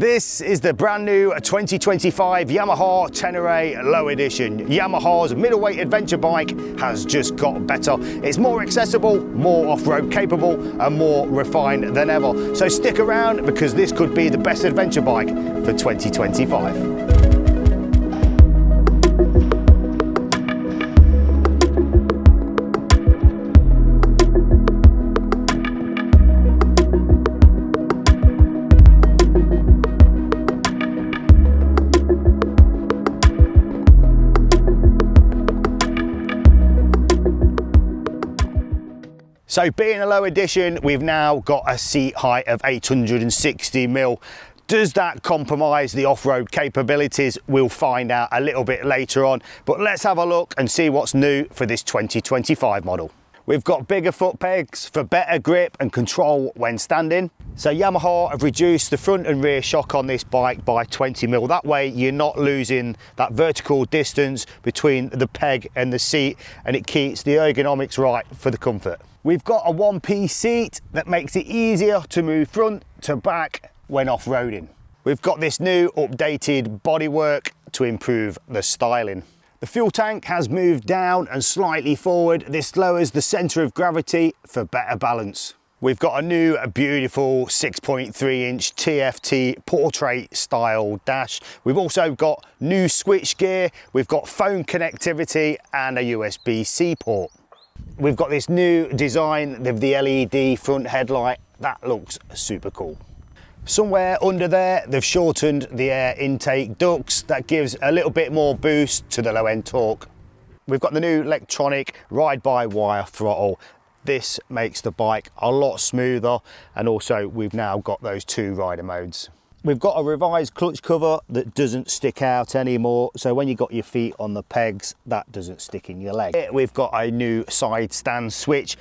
This is the brand new 2025 Yamaha Tenere Low Edition. Yamaha's middleweight adventure bike has just got better. It's more accessible, more off-road capable and more refined than ever. So stick around because this could be the best adventure bike for 2025. So being a low edition, we've now got a seat height of 860mm. Does that compromise the off-road capabilities? We'll find out a little bit later on, but let's have a look and see what's new for this 2025 model. We've got bigger foot pegs for better grip and control when standing. So Yamaha have reduced the front and rear shock on this bike by 20mm. That way you're not losing that vertical distance between the peg and the seat, and it keeps the ergonomics right for the comfort. We've got a one-piece seat that makes it easier to move front to back when off-roading. We've got this new updated bodywork to improve the styling. The fuel tank has moved down and slightly forward. This lowers the centre of gravity for better balance. We've got a new beautiful 6.3-inch TFT portrait style dash. We've also got new switch gear. We've got phone connectivity and a USB-C port. We've got this new design of the LED front headlight. That looks super cool. Somewhere under there, they've shortened the air intake ducts. That gives a little bit more boost to the low end torque. We've got the new electronic ride-by-wire throttle. This makes the bike a lot smoother, and also we've now got those two rider modes. We've got a revised clutch cover that doesn't stick out anymore, so when you got your feet on the pegs, that doesn't stick in your leg. We've got a new side stand switch.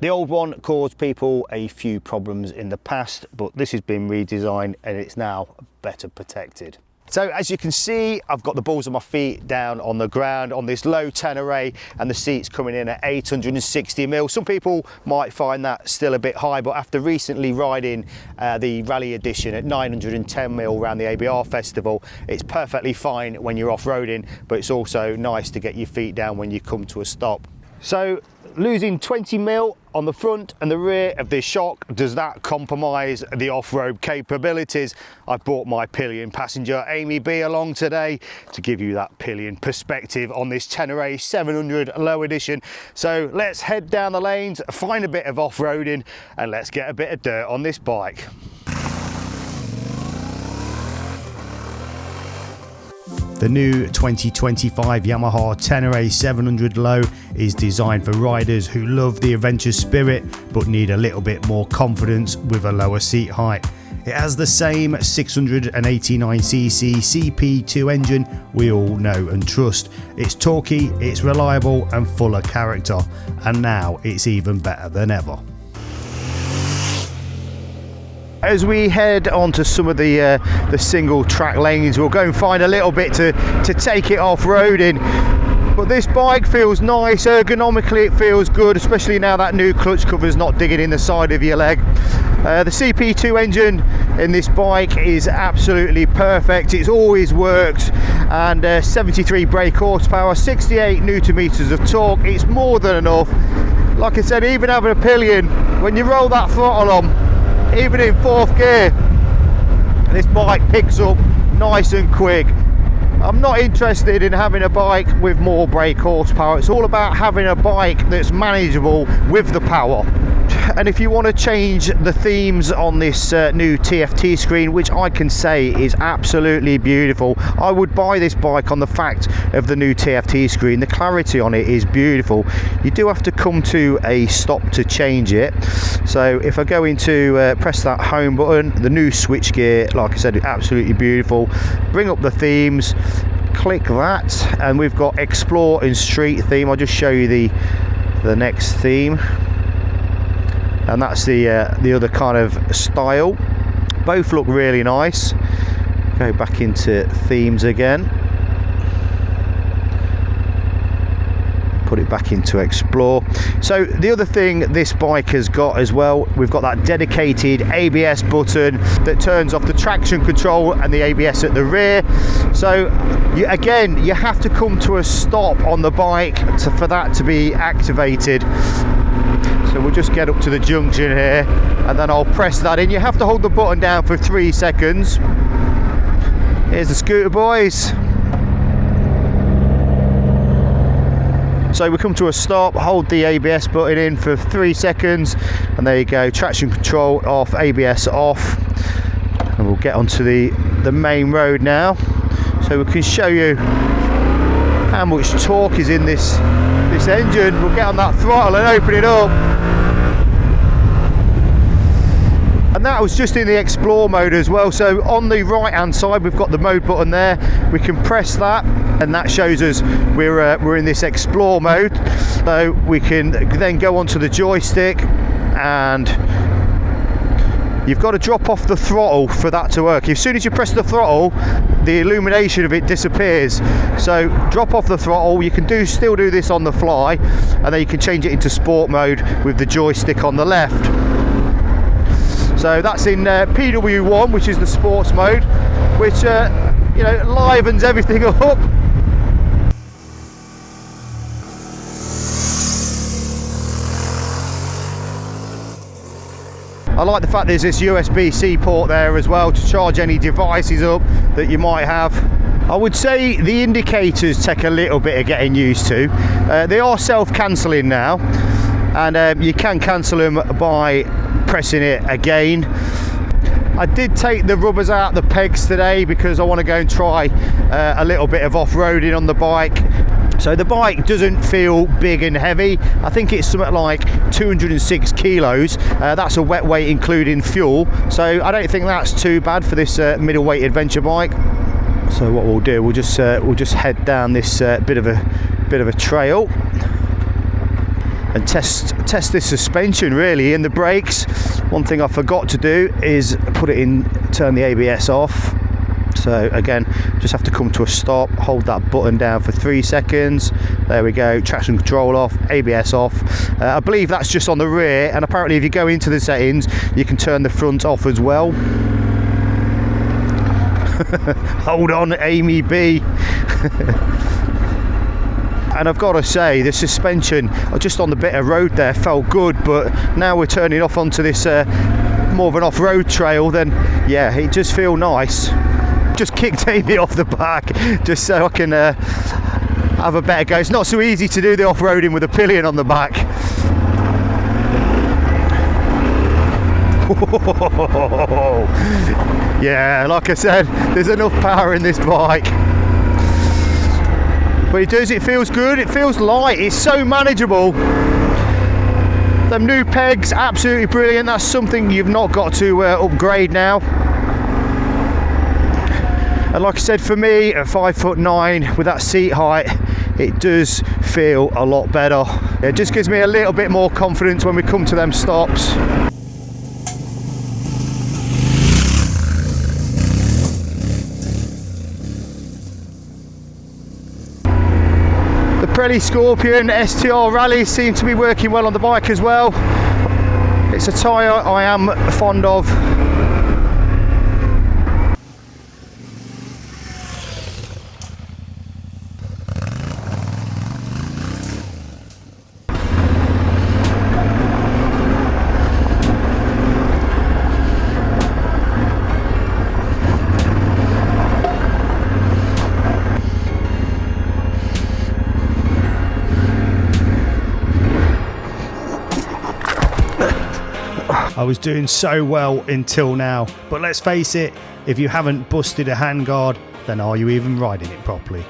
The old one caused people a few problems in the past, but this has been redesigned and it's now better protected. So as you can see, I've got the balls of my feet down on the ground on this low Tenerer, and the seat's coming in at 860mm. Some people might find that still a bit high, but after recently riding the Rally Edition at 910mm around the ABR Festival, it's perfectly fine when you're off-roading, but it's also nice to get your feet down when you come to a stop. So losing 20mm on the front and the rear of this shock, does that compromise the off-road capabilities? I brought my Pillion passenger Amy B along today to give you that Pillion perspective on this Tenerer 700 Low Edition. So let's head down the lanes, find a bit of off-roading, and let's get a bit of dirt on this bike. The new 2025 Yamaha Ténéré 700 Low is designed for riders who love the adventure spirit but need a little bit more confidence with a lower seat height. It has the same 689cc CP2 engine we all know and trust. It's torquey, it's reliable and full of character, and now it's even better than ever. As we head onto some of the single track lanes, we'll go and find a little bit to take it off-roading. But this bike feels nice, ergonomically it feels good, especially now that new clutch cover is not digging in the side of your leg. The CP2 engine in this bike is absolutely perfect. It's always worked, and 73 brake horsepower, 68 Nm of torque. It's more than enough. Like I said, even having a Pillion, when you roll that throttle on, even in fourth gear, this bike picks up nice and quick. I'm not interested in having a bike with more brake horsepower. It's all about having a bike that's manageable with the power. And if you want to change the themes on this new TFT screen, which I can say is absolutely beautiful, I would buy this bike on the fact of the new TFT screen. The clarity on it is beautiful. You do have to come to a stop to change it. So if I go into press that home button, the new switch gear, like I said, absolutely beautiful. Bring up the themes, click that, and we've got Explore and Street theme. I'll just show you the next theme. And that's the other kind of style. Both look really nice. Go back into themes again. put it back into Explore. So the other thing this bike has got as well, we've got that dedicated ABS button that turns off the traction control and the ABS at the rear. So again, you have to come to a stop on the bike for that to be activated. So we'll just get up to the junction here and then I'll press that in. You have to hold the button down for 3 seconds. Here's the scooter, boys. So we come to a stop, hold the ABS button in for 3 seconds, and there you go, traction control off, ABS off. And we'll get onto the main road now. So we can show you how much torque is in this engine. We'll get on that throttle and open it up. And that was just in the Explore mode as well. So on the right hand side we've got the mode button there. We can press that and that shows us we're in this Explore mode. So we can then go onto the joystick, and you've got to drop off the throttle for that to work. As soon as you press the throttle, the illumination of it disappears. So drop off the throttle. You can still do this on the fly, and then you can change it into sport mode with the joystick on the left. So that's in PW1, which is the sports mode, which you know, livens everything up. I like the fact there's this USB-C port there as well to charge any devices up that you might have. I would say the indicators take a little bit of getting used to. They are self-cancelling now, and you can cancel them by pressing it again. I did take the rubbers out the pegs today because I want to go and try a little bit of off-roading on the bike. So the bike doesn't feel big and heavy. I think it's something like 206 kilos. That's a wet weight including fuel. So I don't think that's too bad for this middleweight adventure bike. So what we'll do, we'll just head down this bit of a trail and test this suspension really, and the brakes. One thing I forgot to do is turn the ABS off. So again, just have to come to a stop, hold that button down for 3 seconds. There we go, traction control off, ABS off. I believe that's just on the rear, and apparently if you go into the settings, you can turn the front off as well. Hold on, Amy B. And I've got to say, the suspension just on the bit of road there felt good, but now we're turning off onto this more of an off-road trail, then yeah, it just feels nice. Just kicked Amy off the back just so I can have a better go. It's not so easy to do the off-roading with a pillion on the back. Yeah, like I said, there's enough power in this bike. But it feels good, it feels light, it's so manageable. Them new pegs, absolutely brilliant. That's something you've not got to upgrade now. And like I said, for me at 5'9" with that seat height, it does feel a lot better. It just gives me a little bit more confidence when we come to them stops. The Pirelli Scorpion STR Rally seems to be working well on the bike as well. It's a tyre I am fond of. I was doing so well until now, but let's face it, if you haven't busted a handguard, then are you even riding it properly?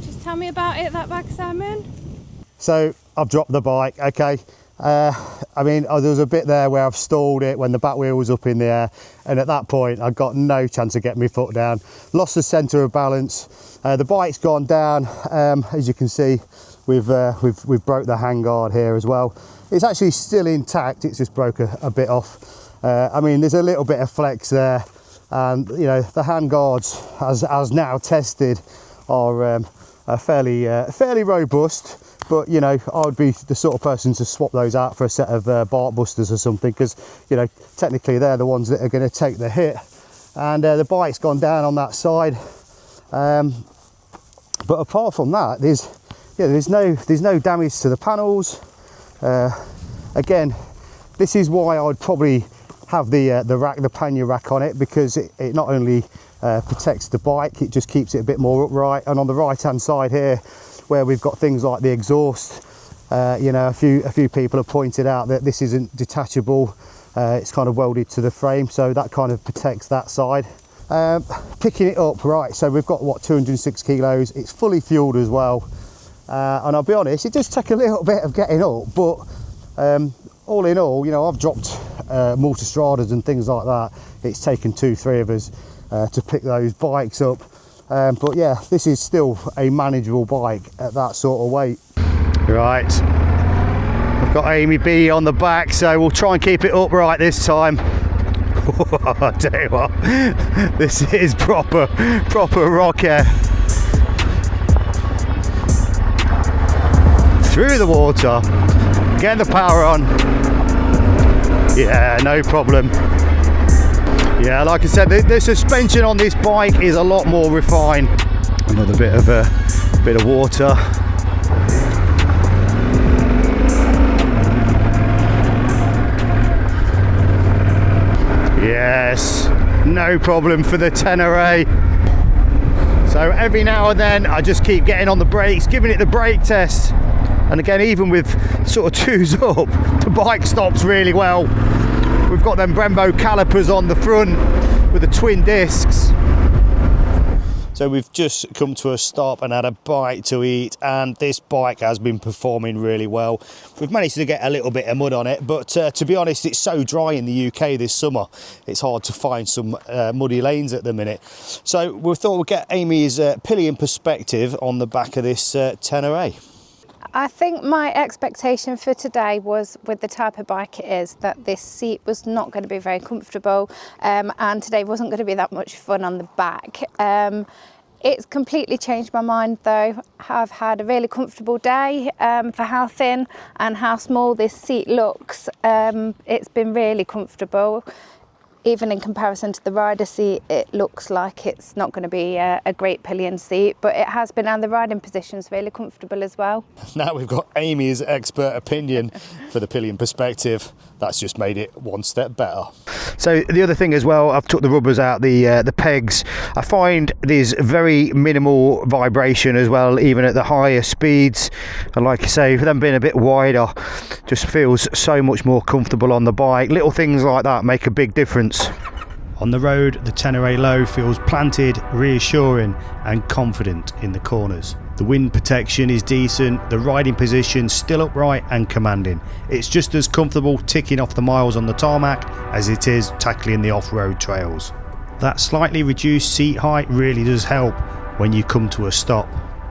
Just tell me about it, that back, Simon. So I've dropped the bike, okay. I mean, there was a bit there where I've stalled it when the back wheel was up in the air, and at that point I got no chance of getting my foot down. Lost the centre of balance. The bike's gone down, as you can see, we've broke the handguard here as well. It's actually still intact, it's just broke a bit off. I mean, there's a little bit of flex there, and you know, the handguards, as now tested, are fairly robust. But you know, I would be the sort of person to swap those out for a set of bark busters or something, because you know, technically they're the ones that are going to take the hit. And the bike's gone down on that side. But apart from that, there's no damage to the panels. Again, this is why I would probably have the pannier rack on it, because it not only protects the bike, it just keeps it a bit more upright. And on the right hand side here, where we've got things like the exhaust, you know, a few people have pointed out that this isn't detachable. It's kind of welded to the frame, so that kind of protects that side. Picking it up, right, so we've got what, 206 kilos, it's fully fueled as well, and I'll be honest, it does take a little bit of getting up, but all in all, you know, I've dropped multistradas and things like that. It's taken 2-3 of us to pick those bikes up, but yeah, this is still a manageable bike at that sort of weight. Right, I've got Amy B on the back, so we'll try and keep it upright this time. I tell you what, this is proper rock here. Through the water, get the power on. Yeah, no problem. Yeah, like I said, the suspension on this bike is a lot more refined. Another bit of water. Yes, no problem for the Tenerer. So every now and then I just keep getting on the brakes, giving it the brake test. And again, even with sort of 2s up, the bike stops really well. We've got them Brembo calipers on the front with the twin discs. So we've just come to a stop and had a bite to eat, and this bike has been performing really well. We've managed to get a little bit of mud on it, but to be honest, it's so dry in the UK this summer, it's hard to find some muddy lanes at the minute. So we thought we'd get Amy's Pillion perspective on the back of this Tenerer. I think my expectation for today was, with the type of bike it is, that this seat was not going to be very comfortable, and today wasn't going to be that much fun on the back. It's completely changed my mind though. I've had a really comfortable day for how thin and how small this seat looks. It's been really comfortable. Even in comparison to the rider seat, it looks like it's not going to be a great pillion seat, but it has been, and the riding position's really comfortable as well. Now we've got Amy's expert opinion for the pillion perspective. That's just made it one step better. So the other thing as well, I've took the rubbers out, the pegs. I find there's very minimal vibration as well, even at the higher speeds. And like I say, for them being a bit wider, just feels so much more comfortable on the bike. Little things like that make a big difference. On the road, the Tenerer Low feels planted, reassuring and confident in the corners. The wind protection is decent, the riding position still upright and commanding. It's just as comfortable ticking off the miles on the tarmac as it is tackling the off-road trails. That slightly reduced seat height really does help when you come to a stop.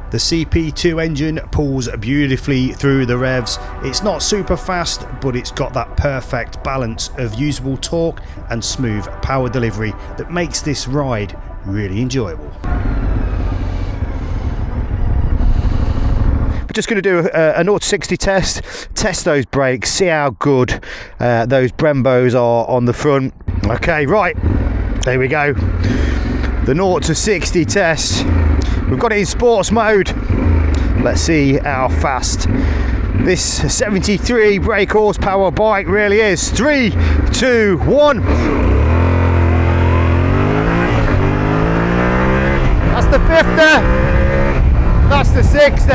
The CP2 engine pulls beautifully through the revs. It's not super fast, but it's got that perfect balance of usable torque and smooth power delivery that makes this ride really enjoyable. We're just going to do a 0-60 test those brakes, see how good those Brembos are on the front. Okay, right, there we go. The 0-60 test. We've got it in sports mode. Let's see how fast this 73 brake horsepower bike really is. 3, 2, 1. That's the 50. That's the 60.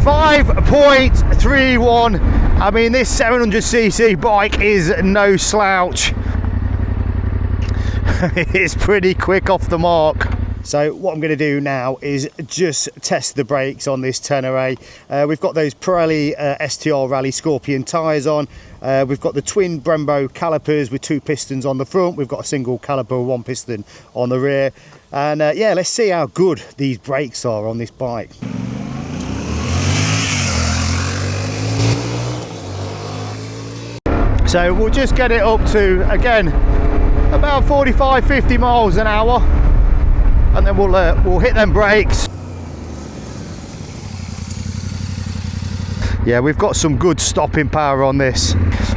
5.31. I mean, this 700cc bike is no slouch. It's pretty quick off the mark. So what I'm going to do now is just test the brakes on this Tenerer. We've got those Pirelli STR Rally Scorpion tyres on. We've got the twin Brembo calipers with 2 pistons on the front. We've got a single caliper with 1 piston on the rear. And yeah, let's see how good these brakes are on this bike. So we'll just get it up to, again, about 45-50 miles an hour, and then we'll hit them brakes. Yeah, we've got some good stopping power on this.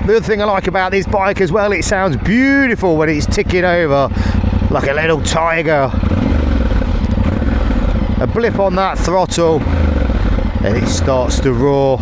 The other thing I like about this bike as well, it sounds beautiful when it's ticking over like a little tiger. A blip on that throttle and it starts to roar.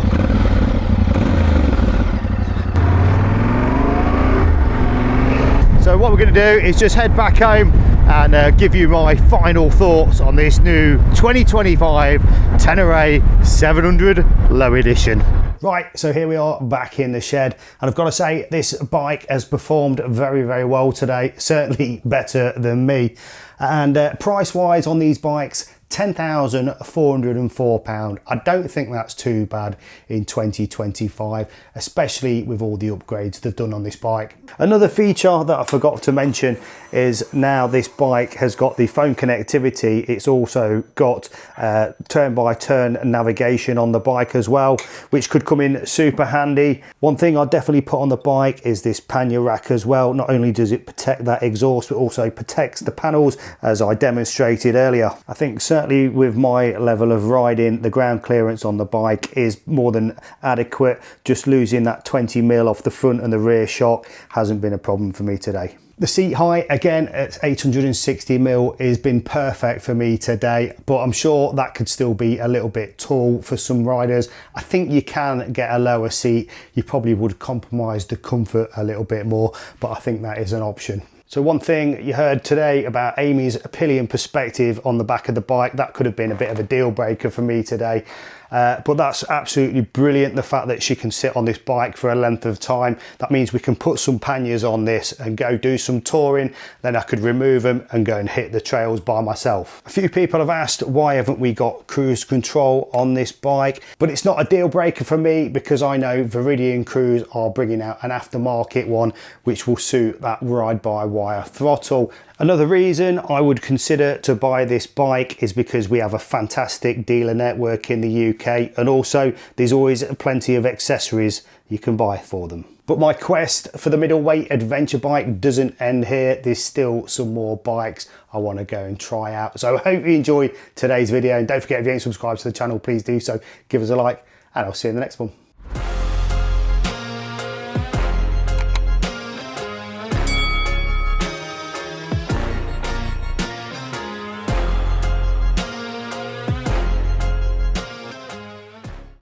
So what we're going to do is just head back home and give you my final thoughts on this new 2025 Tenerer 700 Low Edition. Right, so here we are back in the shed, and I've got to say this bike has performed very, very well today, certainly better than me. And price wise on these bikes, £10,404. I don't think that's too bad in 2025, especially with all the upgrades they've done on this bike. Another feature that I forgot to mention is now this bike has got the phone connectivity. It's also got turn-by-turn navigation on the bike as well, which could come in super handy. One thing I'll definitely put on the bike is this pannier rack as well. Not only does it protect that exhaust, but also protects the panels, as I demonstrated earlier. I think certainly with my level of riding, the ground clearance on the bike is more than adequate. Just losing that 20mm off the front and the rear shock hasn't been a problem for me today. The seat height, again, at 860mm has been perfect for me today, but I'm sure that could still be a little bit tall for some riders. I think you can get a lower seat. You probably would compromise the comfort a little bit more, but I think that is an option. So one thing you heard today about Amy's Pillion perspective on the back of the bike, that could have been a bit of a deal breaker for me today. But that's absolutely brilliant, the fact that she can sit on this bike for a length of time. That means we can put some panniers on this and go do some touring, then I could remove them and go and hit the trails by myself. A few people have asked why haven't we got cruise control on this bike, but it's not a deal breaker for me because I know Viridian Cruise are bringing out an aftermarket one which will suit that ride-by-wire throttle. Another reason I would consider to buy this bike is because we have a fantastic dealer network in the UK, and also there's always plenty of accessories you can buy for them. But my quest for the middleweight adventure bike doesn't end here. There's still some more bikes I want to go and try out. So I hope you enjoyed today's video, and don't forget, if you ain't subscribed to the channel, please do so. Give us a like, and I'll see you in the next one.